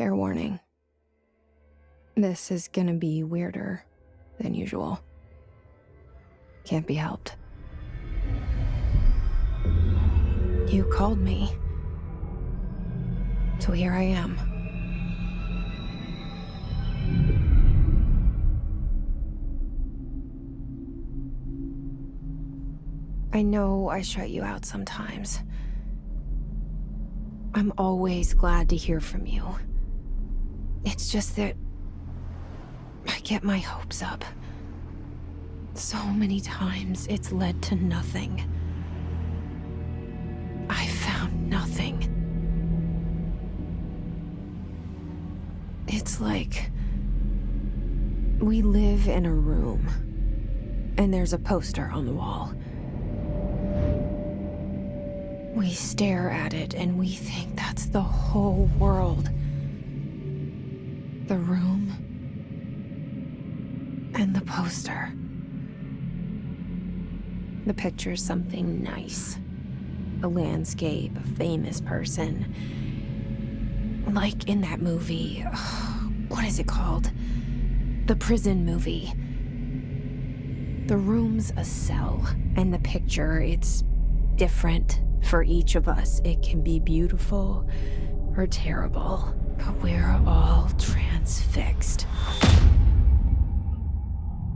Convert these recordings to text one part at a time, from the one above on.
Fair warning. This is gonna be weirder than usual. Can't be helped. You called me. So here I am. I know I shut you out sometimes. I'm always glad to hear from you. It's just that I get my hopes up. So many times it's led to nothing. I found nothing. It's like we live in a room, and there's a poster on the wall. We stare at it and we think that's the whole world. The room and the poster. The picture's something nice. A landscape, a famous person. Like in that movie, what is it called? The prison movie. The room's a cell, and the picture, it's different for each of us. It can be beautiful or terrible, but we're all transfixed.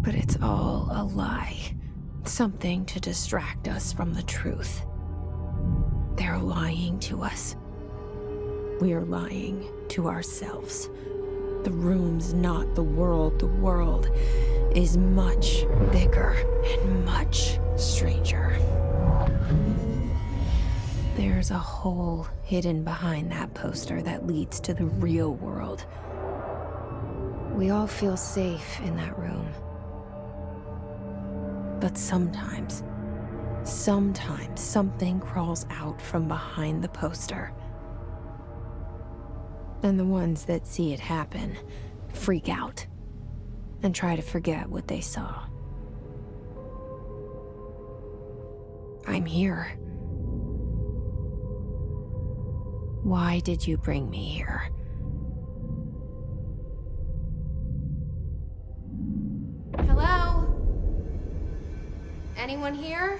But it's all a lie. Something to distract us from the truth. They're lying to us. We're lying to ourselves. The room's not the world. The world is much bigger and much stranger. There's a hole hidden behind that poster that leads to the real world. We all feel safe in that room. But sometimes something crawls out from behind the poster. And the ones that see it happen freak out and try to forget what they saw. I'm here. Why did you bring me here? Hello? Anyone here?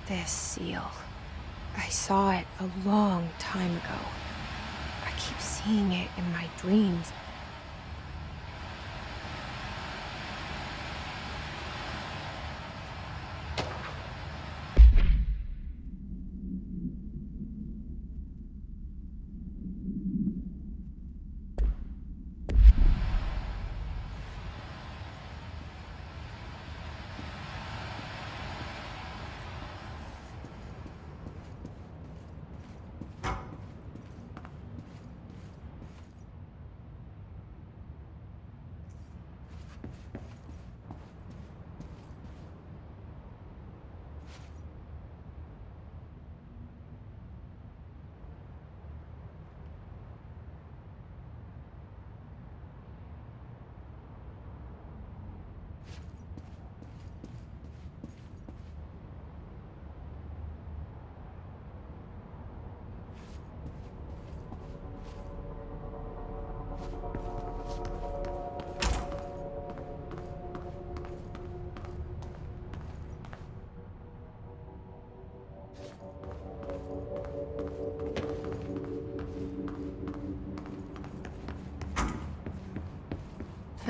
This seal. I saw it a long time ago. I keep seeing it in my dreams.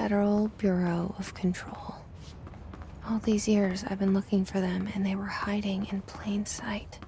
Federal Bureau of Control. All these years I've been looking for them, and they were hiding in plain sight.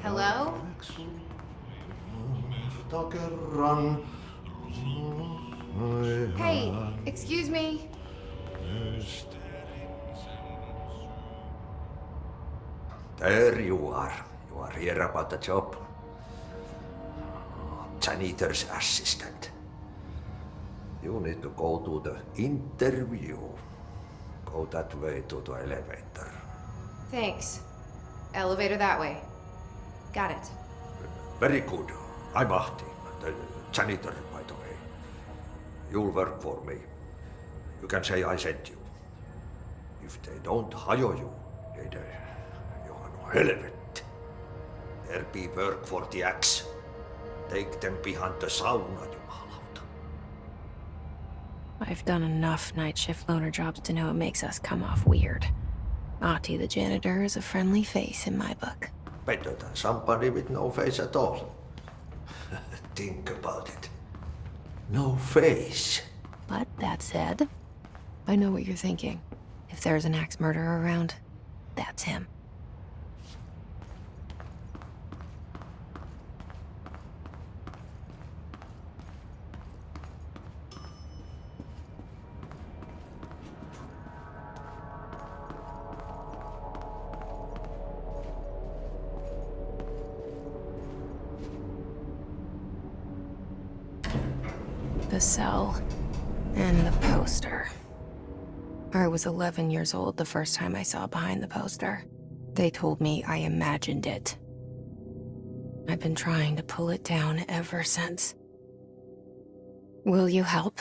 Hello? Hey, excuse me. There you are. You are here about the job. Janitor's assistant. You need to go to the interview. Go that way to the elevator. Thanks. Elevator that way. Got it. Very good. I'm Ahti, the janitor, by the way. You'll work for me. You can say I sent you. If they don't hire you, then you are no helvet. There be work for the axe. Take them behind the sauna, jumalauta. I've done enough night shift loner jobs to know it makes us come off weird. Ahti the janitor is a friendly face in my book. Better than somebody with no face at all. Think about it. No face. But that said, I know what you're thinking. If there's an axe murderer around, that's him. The cell and the poster. I was 11 years old the first time I saw behind the poster. They told me I imagined it. I've been trying to pull it down ever since. Will you help?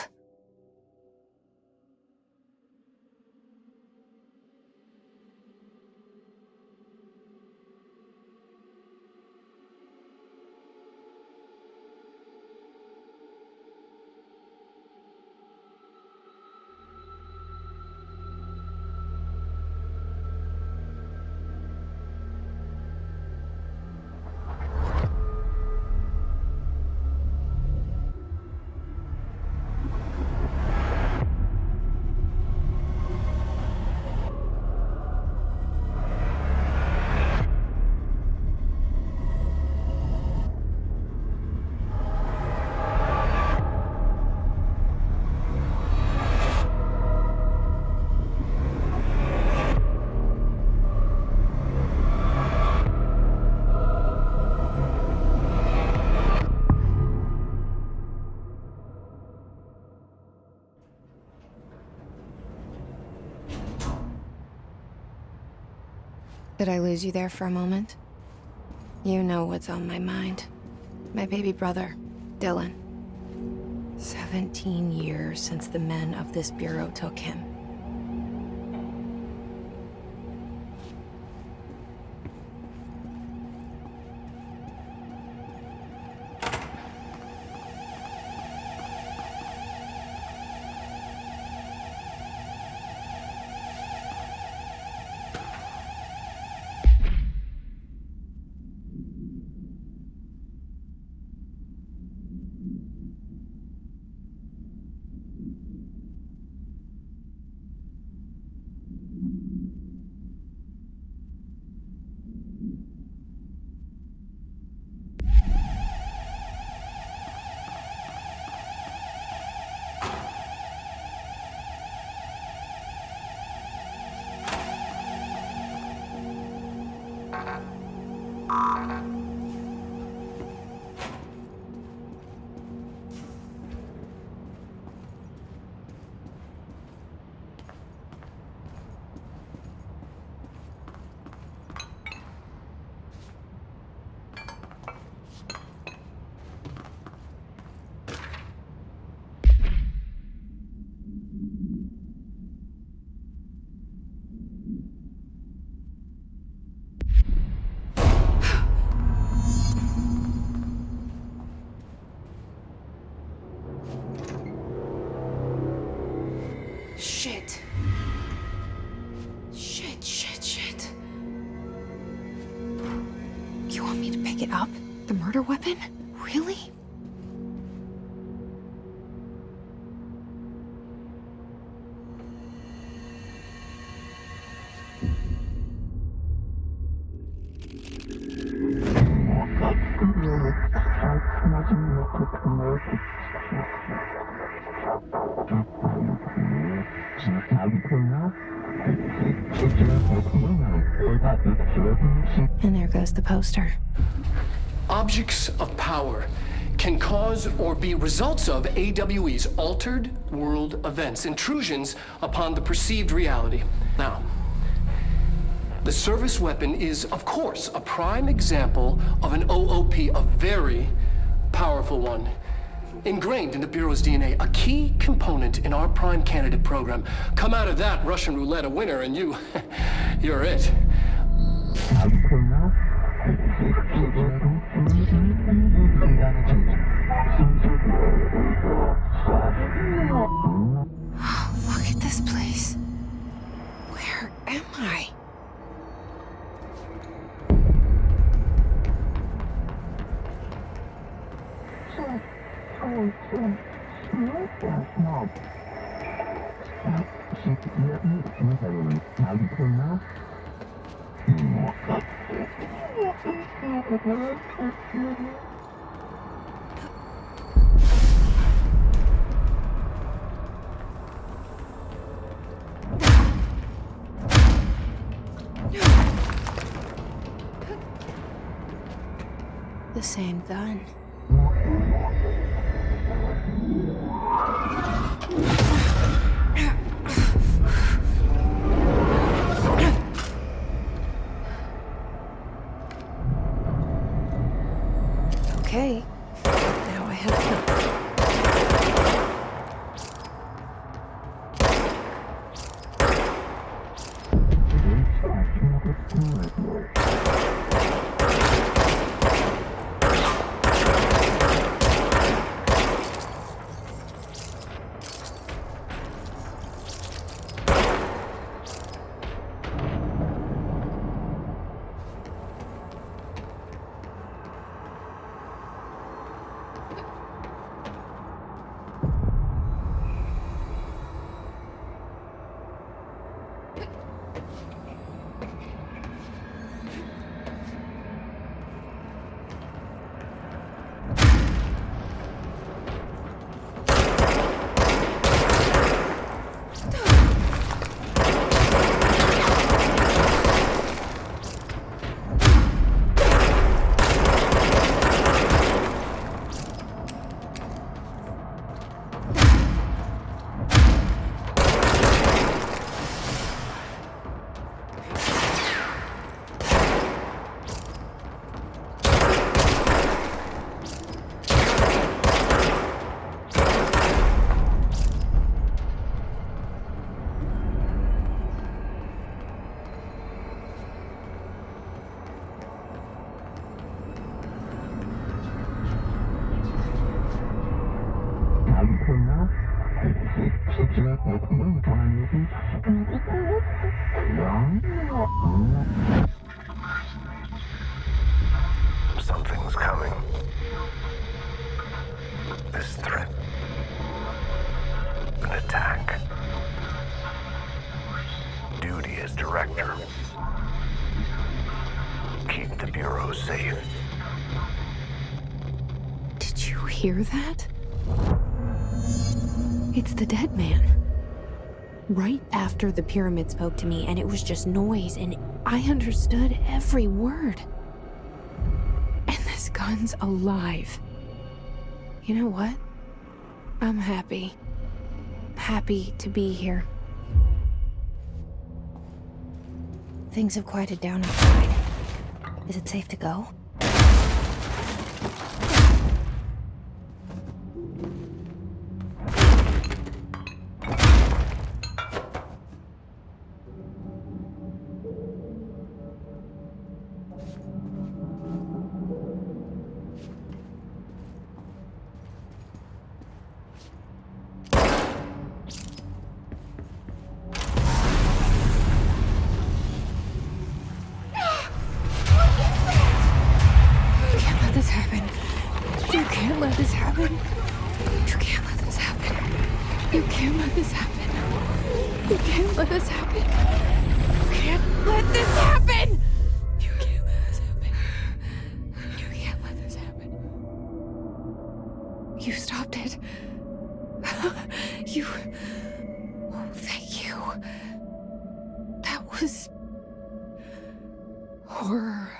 Did I lose you there for a moment? You know what's on my mind. My baby brother, Dylan. 17 years since the men of this bureau took him. Shit. Shit. You want me to pick it up? The murder weapon? Really? And there goes the poster. Objects of power can cause or be results of AWE's altered world events, intrusions upon the perceived reality. Now, the service weapon is, of course, a prime example of an OOP, a very powerful one. Ingrained in the Bureau's DNA, a key component in our prime candidate program. Come out of that Russian roulette a winner and you're it. Look at this place. Where am I? The same gun. Okay, now I have to. Something's coming. This threat. An attack. Duty as director. Keep the Bureau safe. Did you hear that? It's the dead man. Right after the pyramid spoke to me, and it was just noise, and I understood every word. And this gun's alive. You know what? I'm happy. Happy to be here. Things have quieted down outside. Is it safe to go? let this happen. You can't let this happen. You can't let this happen. You can't let this happen. You can't let this happen! You can't let this happen. You can't let this happen. You stopped it. You... Oh, thank you. That was... horror.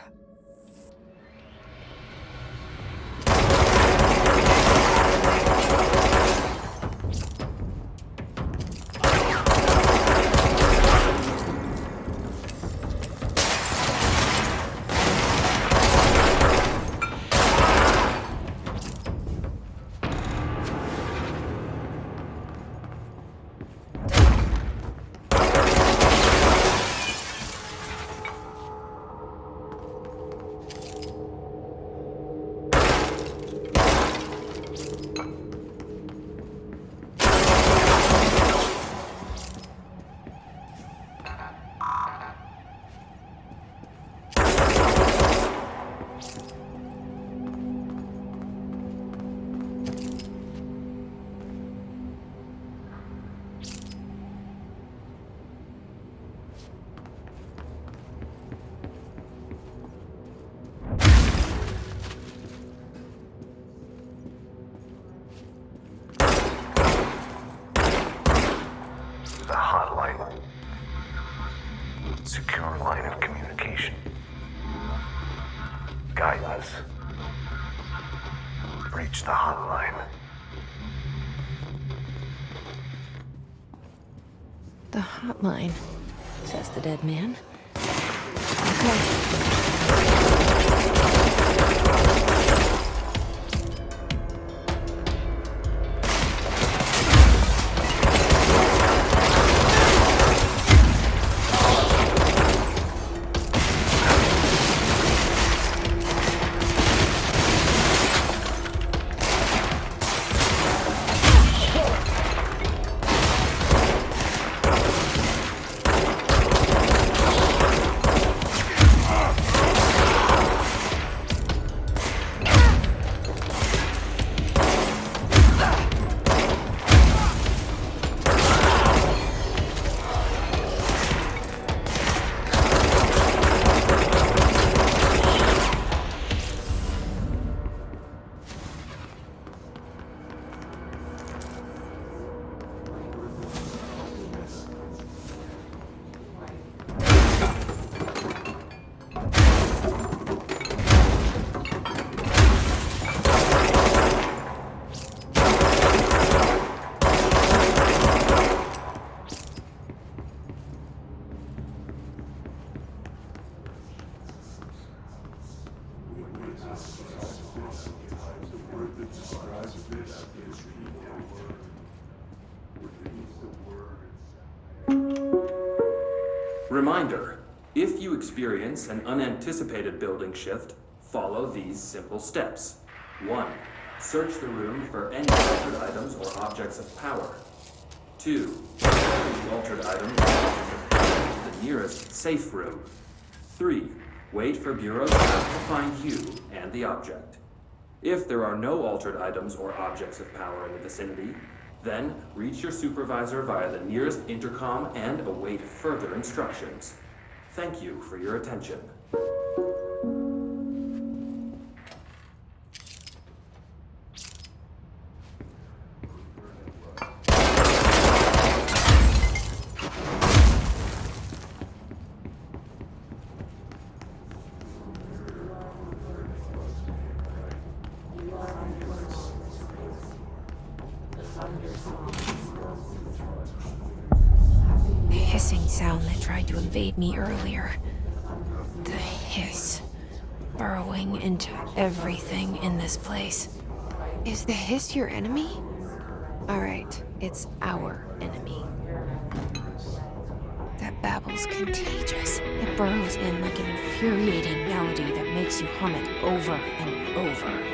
Secure line of communication. Guidance. Reach the hotline. The hotline, says the dead man. Okay. Reminder, if you experience an unanticipated building shift, follow these simple steps. 1. Search the room for any altered items or objects of power. 2. The altered items or objects of power to the nearest safe room. 3. Wait for Bureau staff to find you and the object. If there are no altered items or objects of power in the vicinity, then reach your supervisor via the nearest intercom and await further instructions. Thank you for your attention. The hissing sound that tried to invade me earlier. The hiss. Burrowing into everything in this place. Is the hiss your enemy? Alright, it's our enemy. That babble's contagious. It burrows in like an infuriating melody that makes you hum it over and over.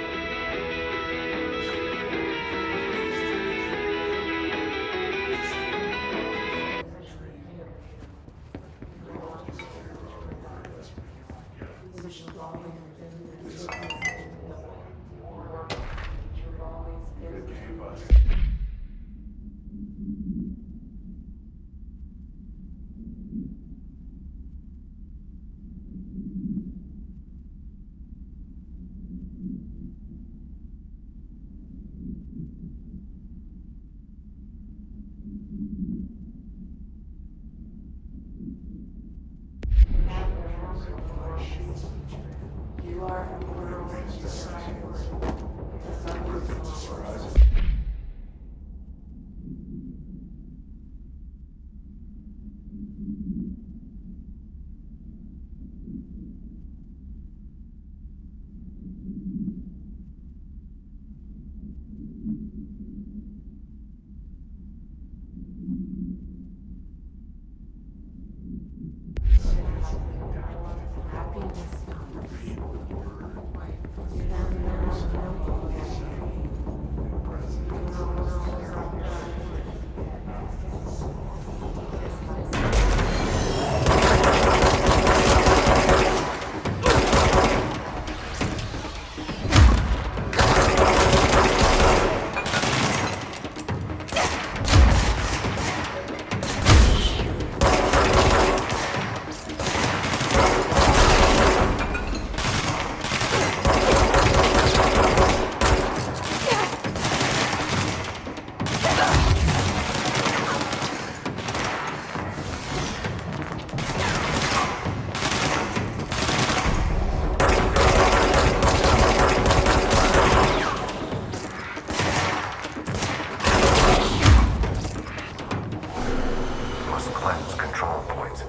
Must cleanse control points.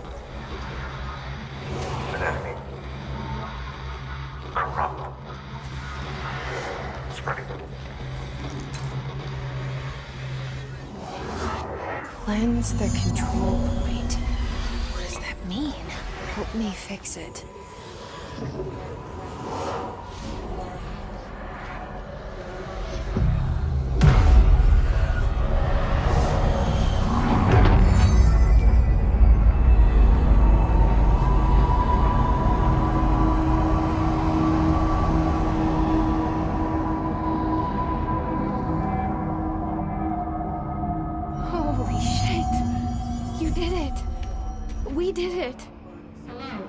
An enemy. Corrupt. Spreading. Cleanse the control point. What does that mean? Help me fix it. Holy shit! You did it! We did it! Hello?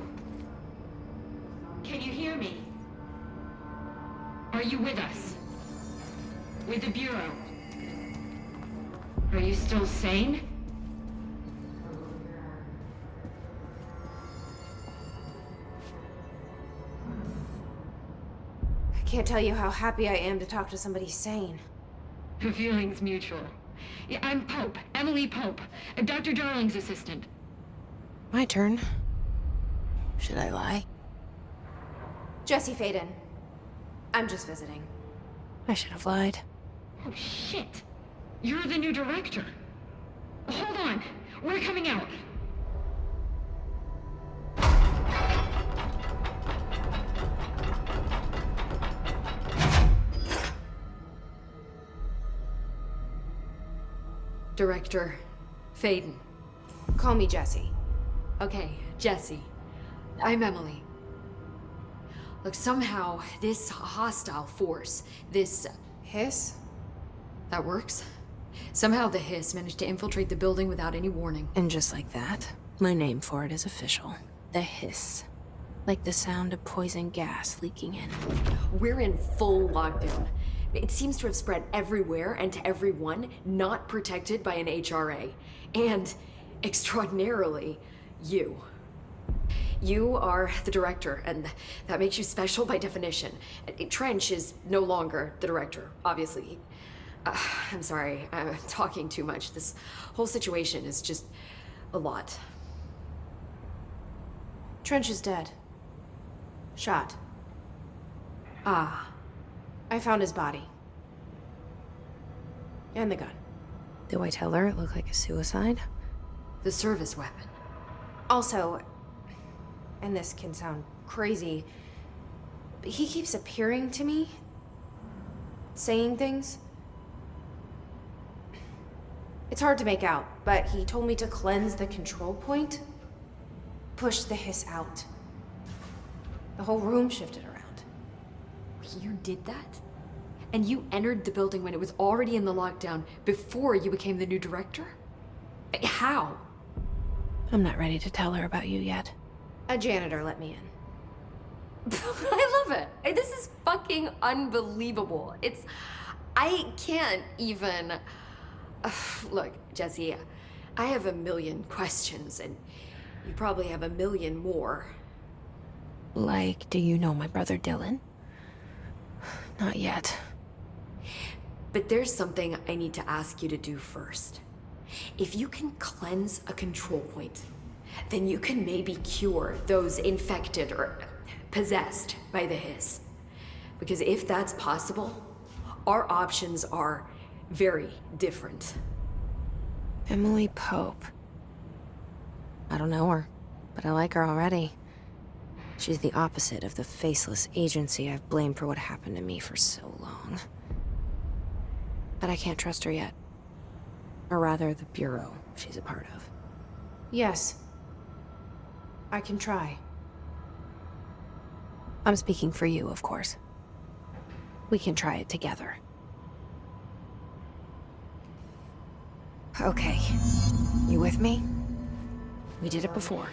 Can you hear me? Are you with us? With the Bureau? Are you still sane? I can't tell you how happy I am to talk to somebody sane. The feeling's mutual. Yeah, I'm Pope, Emily Pope, Dr. Darling's assistant. My turn. Should I lie? Jesse Faden. I'm just visiting. I should have lied. Oh, shit. You're the new director. Hold on. We're coming out. Director Faden. Call me Jesse. Okay, Jesse. I'm Emily. Look, somehow this hostile force, this... Hiss? that works? Somehow the hiss managed to infiltrate the building without any warning. And just like that, my name for it is official. The hiss. Like the sound of poison gas leaking in. We're in full lockdown. It seems to have spread everywhere and to everyone not protected by an HRA. And, extraordinarily, you. You are the director, and that makes you special by definition. Trench is no longer the director, obviously. I'm sorry, I'm talking too much. This whole situation is just a lot. Trench is dead. Shot. Ah, I found his body. And the gun. Do I tell her it looked like a suicide? the service weapon. Also, and this can sound crazy, but he keeps appearing to me, saying things. It's hard to make out, but he told me to cleanse the control point, push the hiss out. The whole room shifted around. You did that? And you entered the building when it was already in the lockdown before you became the new director? How? I'm not ready to tell her about you yet. A janitor let me in. I love it. This is fucking unbelievable. I can't even... Look, Jesse, I have a million questions, and you probably have a million more. Like, do you know my brother Dylan? Not yet. But there's something I need to ask you to do first. If you can cleanse a control point, then you can maybe cure those infected or possessed by the hiss. Because if that's possible, our options are very different. Emily Pope. I don't know her, but I like her already. She's the opposite of the faceless agency I've blamed for what happened to me for so long. But I can't trust her yet. Or rather, the Bureau she's a part of. Yes. I can try. I'm speaking for you, of course. We can try it together. Okay. You with me? We did it before.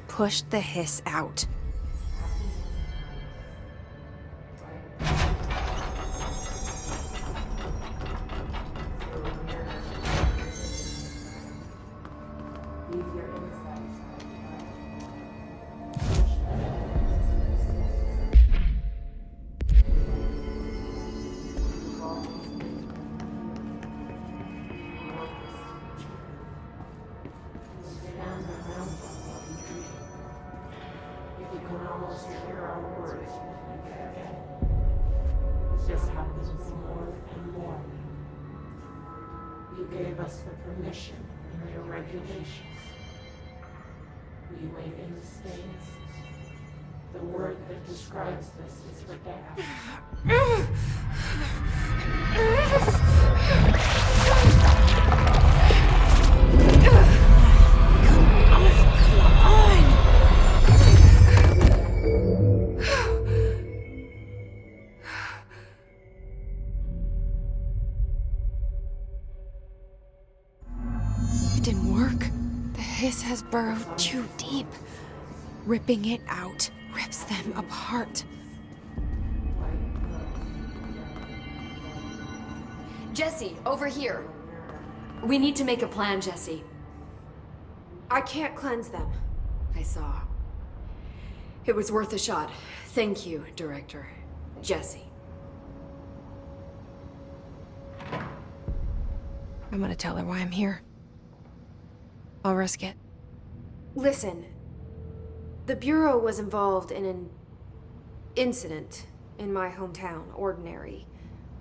Push the hiss out. This happens more and more now. You gave us the permission in your regulations. We wait in the States. The word that describes this is redact. This has burrowed too deep. Ripping it out rips them apart. Jesse, over here. We need to make a plan, Jesse. I can't cleanse them. I saw. It was worth a shot. Thank you, Director. Jesse. I'm gonna tell her why I'm here. I'll risk it. Listen, the Bureau was involved in an incident in my hometown, Ordinary,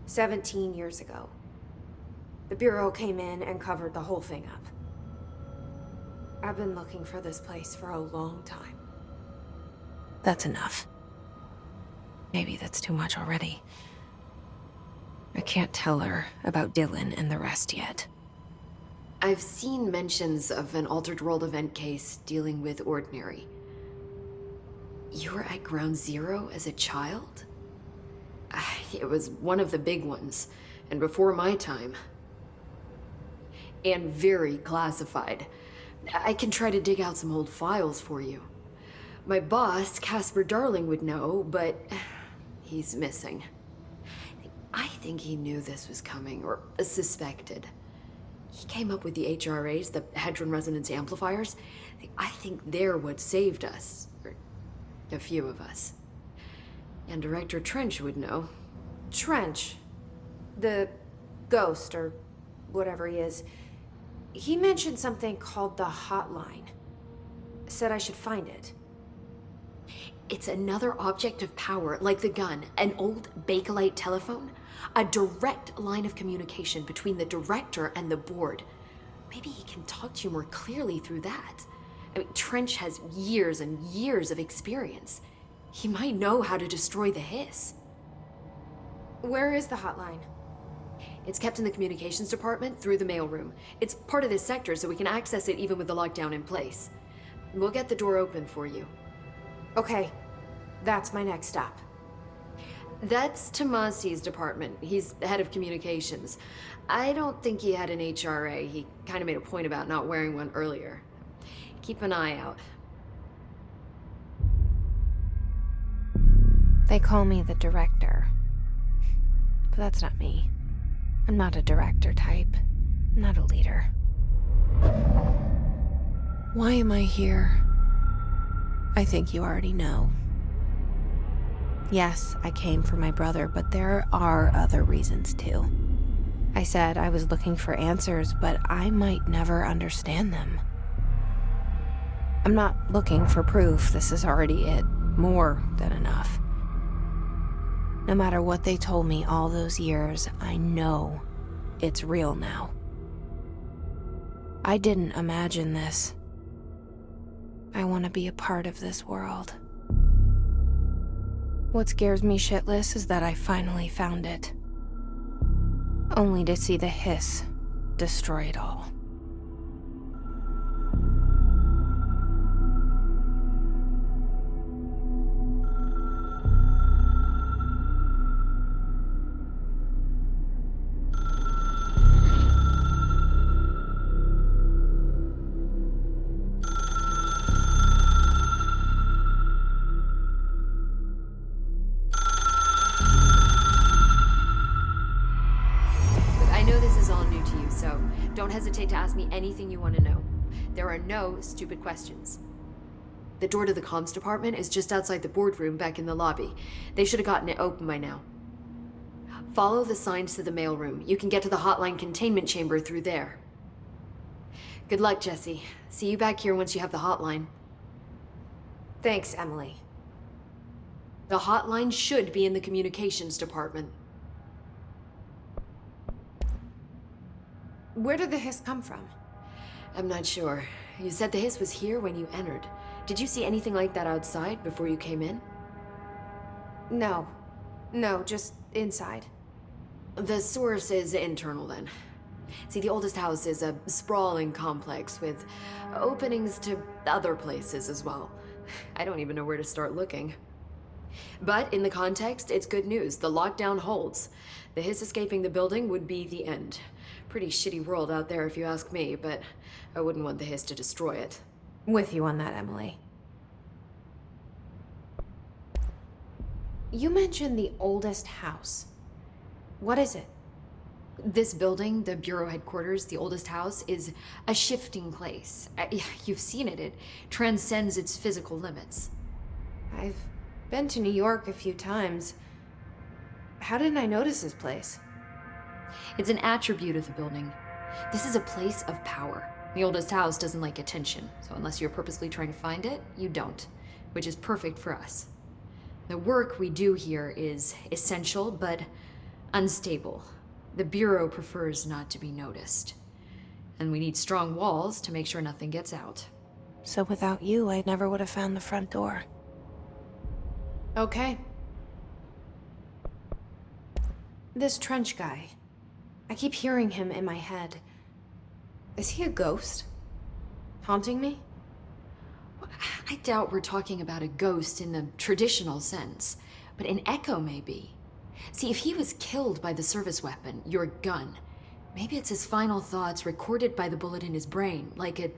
17 years ago. The Bureau came in and covered the whole thing up. I've been looking for this place for a long time. That's enough. Maybe that's too much already. I can't tell her about Dylan and the rest yet. I've seen mentions of an Altered World event case dealing with Ordinary. You were at Ground Zero as a child? It was one of the big ones, and before my time. And very classified. I can try to dig out some old files for you. My boss, Casper Darling, would know, but he's missing. I think he knew this was coming, or suspected. He came up with the HRAs, the Hadron Resonance Amplifiers. I think they're what saved us. Or a few of us. And Director Trench would know. Trench? The ghost, or whatever he is. He mentioned something called the Hotline. Said I should find it. It's another object of power, like the gun, an old Bakelite telephone. A direct line of communication between the director and the board. Maybe he can talk to you more clearly through that. I mean, Trench has years and years of experience. He might know how to destroy the hiss. Where is the hotline? It's kept in the communications department through the mailroom. It's part of this sector, so we can access it even with the lockdown in place. We'll get the door open for you. Okay, that's my next stop. That's Tomasi's department. He's head of communications. I don't think he had an HRA. He kind of made a point about not wearing one earlier. Keep an eye out. They call me the director. But that's not me. I'm not a director type. I'm not a leader. Why am I here? I think you already know. Yes, I came for my brother, but there are other reasons too. I said I was looking for answers, but I might never understand them. I'm not looking for proof. This is already it. More than enough. No matter what they told me all those years, I know it's real now. I didn't imagine this. I want to be a part of this world. What scares me shitless is that I finally found it. Only to see the hiss destroy it all. Don't hesitate to ask me anything you want to know. There are no stupid questions. The door to the comms department is just outside the boardroom back in the lobby. They should have gotten it open by now. Follow the signs to the mailroom. You can get to the hotline containment chamber through there. Good luck, Jesse. See you back here once you have the hotline. Thanks, Emily. The hotline should be in the communications department. Where did the hiss come from? I'm not sure. You said the hiss was here when you entered. Did you see anything like that outside before you came in? No, just inside. The source is internal then. See, the oldest house is a sprawling complex with openings to other places as well. I don't even know where to start looking. But in the context, it's good news. The lockdown holds. The hiss escaping the building would be the end. Pretty shitty world out there if you ask me, but I wouldn't want the hiss to destroy it. With you on that, Emily. You mentioned the oldest house. What is it? This building, the Bureau headquarters, the oldest house, is a shifting place. You've seen it. It transcends its physical limits. I've been to New York a few times. How didn't I notice this place? It's an attribute of the building. This is a place of power. The oldest house doesn't like attention, so unless you're purposely trying to find it, you don't, which is perfect for us. The work we do here is essential, but unstable. The Bureau prefers not to be noticed. And we need strong walls to make sure nothing gets out. So without you, I never would have found the front door. Okay. This Trench guy. I keep hearing him in my head. Is he a ghost? Haunting me? I doubt we're talking about a ghost in the traditional sense, but an echo maybe. See, if he was killed by the service weapon, your gun, maybe it's his final thoughts recorded by the bullet in his brain, like a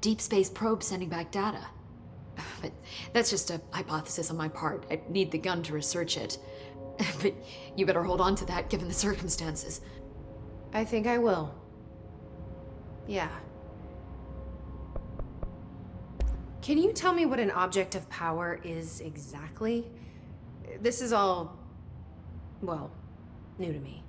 deep space probe sending back data. But that's just a hypothesis on my part. I need the gun to research it. But you better hold on to that given the circumstances. I think I will. Yeah. Can you tell me what an object of power is exactly? This is all, well, new to me.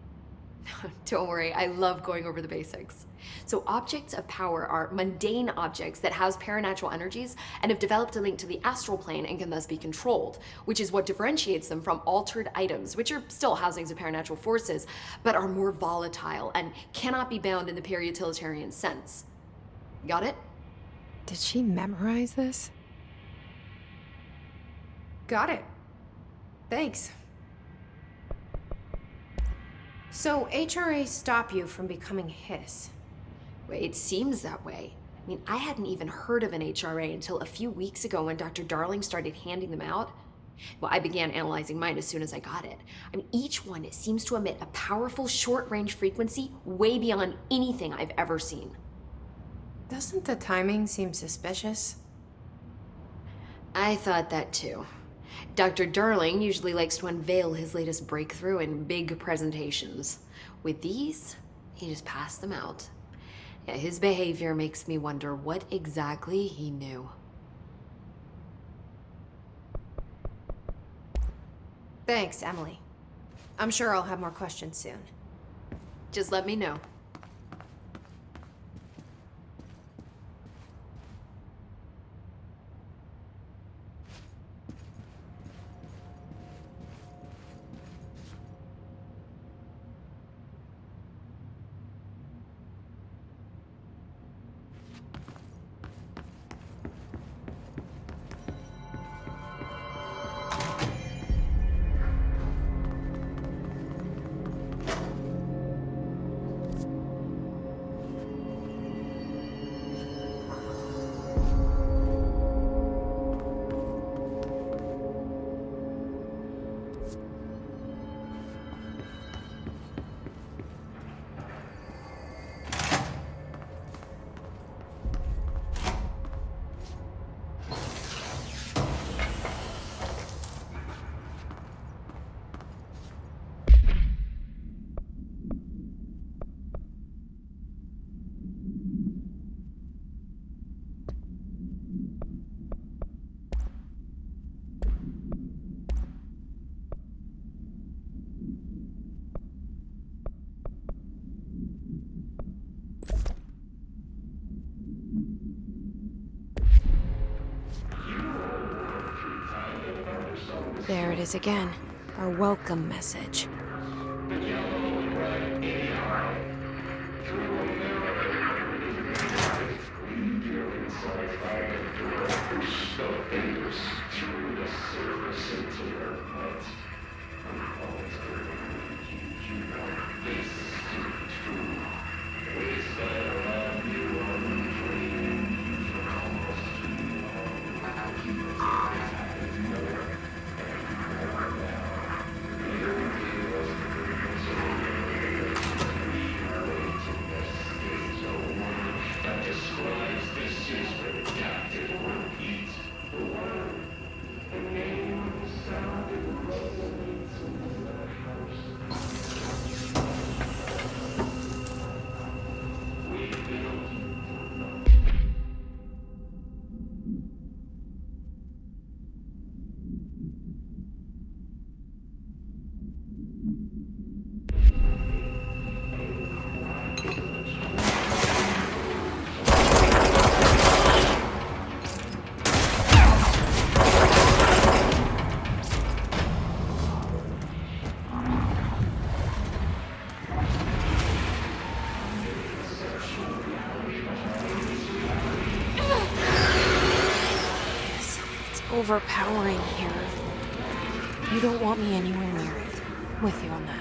Don't worry, I love going over the basics. So objects of power are mundane objects that house paranatural energies and have developed a link to the astral plane and can thus be controlled, which is what differentiates them from altered items, which are still housings of paranatural forces, but are more volatile and cannot be bound in the peri-utilitarian sense. Got it? Did she memorize this? Got it. Thanks. So HRA stop you from becoming Hiss? Well, it seems that way. I mean, I hadn't even heard of an HRA until a few weeks ago when Dr. Darling started handing them out. Well, I began analyzing mine as soon as I got it. I mean, each one seems to emit a powerful short-range frequency way beyond anything I've ever seen. Doesn't the timing seem suspicious? I thought that too. Dr. Darling usually likes to unveil his latest breakthrough in big presentations. With these, he just passed them out. Yeah, his behavior makes me wonder what exactly he knew. Thanks, Emily. I'm sure I'll have more questions soon. Just let me know. There it is again. Our welcome message. Overpowering here. You don't want me anywhere near it. With you on that.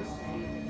say that